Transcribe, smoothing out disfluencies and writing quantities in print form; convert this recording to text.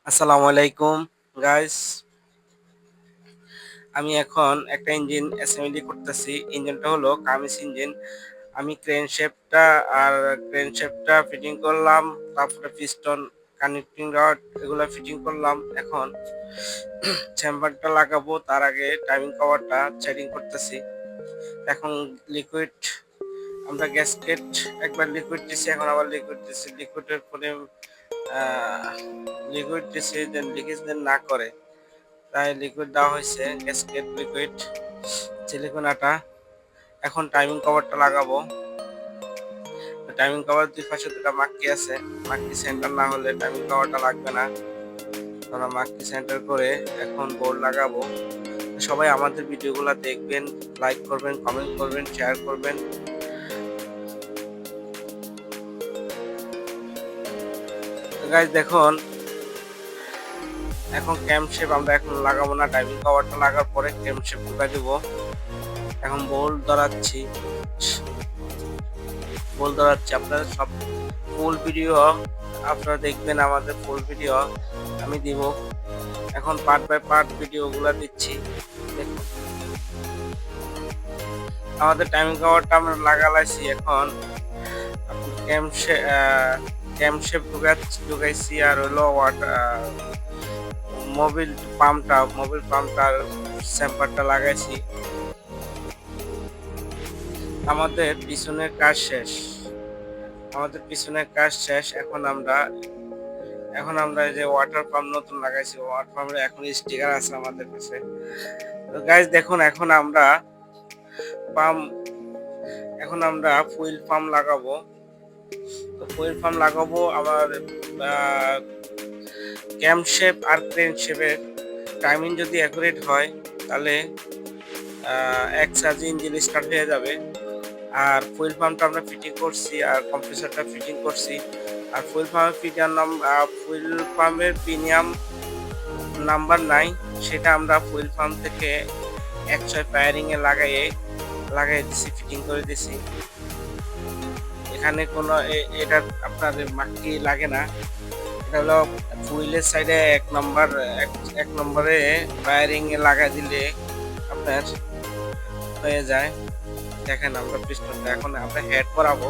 আসসালামু আলাইকুম গাইস। আমি এখন একটা ইঞ্জিন অ্যাসেম্বলি করতেছি। ইঞ্জিনটা হলো কামিজ ইঞ্জিন। আমি ক্রেন শেফটটা ফিটিং করলাম, তারপরে পিস্টন, কানেক্টিং রড এগুলো ফিটিং করলাম। এখন চেম্বারটা লাগাবো, তার আগে টাইমিং কভারটা সেটিং করতেছি। এখন লিকুইড, আমরা গ্যাসকেট একবার লিকুইড দিছি, এখন আবার লিকুইড দিছি। লিকুইডের পরে লিকুইড দিছি যেন লিকেজ যেন না করে, তাই লিকুইড দেওয়া হয়েছে, গ্যাসকেট লিকুইড, সিলিকন আটা। এখন টাইমিং কভারটা লাগাবো। টাইমিং কভার দুই পাশে দুটা মাক্কি আছে, মাক্কি সেন্টার না হলে টাইমিং কভারটা লাগবে না। আমরা মাক্কি সেন্টার করে এখন বোর্ড লাগাবো। সবাই আমাদের ভিডিওগুলো দেখবেন, লাইক করবেন, কমেন্ট করবেন, শেয়ার করবেন। গাইজ দেখুন, এখন ক্যাম শেপ আমরা এখন লাগাবো না, টাইমিং কভারটা লাগার পরে ক্যাম শেপ ঢুকা দিব। এখন বোল্ট ধরাচ্ছি, আপনারা সব ফুল ভিডিও আপনারা দেখবেন, আমাদের ফুল ভিডিও আমি দিব। এখন পার্ট বাই পার্ট ভিডিওগুলো দিচ্ছি। দেখুন, আমাদের টাইমিং কভারটা আমরা লাগালাইছি। এখন ক্যাম শেপ ঢুকাইছি, আর হলো মোবিল পাম্পটার স্যাম্পারটা লাগাইছি। আমাদের পিছনের কাজ শেষ, এখন আমরা এই যে ওয়াটার পাম্প নতুন লাগাইছি, ওয়াটার পাম্পের এখন স্টিকার আছে আমাদের কাছে। তো গাইজ দেখুন, পাম্প এখন আমরা ফুয়েল পাম্প লাগাবো। তো ফুয়েল পাম্প লাগাবো আবার ক্যাম শেপ আর ক্রেন শেপের টাইমিং যদি অ্যাকুরেট হয়, তাহলে এক চার্জে ইঞ্জিন স্টার্ট হয়ে যাবে। আর ফুয়েল পাম্পটা আমরা ফিটিং করছি, আর কম্প্রেসরটা ফিটিং করছি। আর ফুয়েল পাম্পের প্রিমিয়াম নাম্বার নাই, সেটা আমরা ফুয়েল পাম্প থেকে 100 ফায়ারিং এ লাগাই দিছি, ফিটিং করে দিছি। এখানে কোনো এটা আপনার মাক্কি লাগে না। এটা হলো ফুয়েলের সাইডে এক নম্বরে ফায়ারিং এ লাগাই দিলে আপনার হয়ে যায়। দেখেন, আমরা পিস্টনটা এখন আমরা হেড করাবো।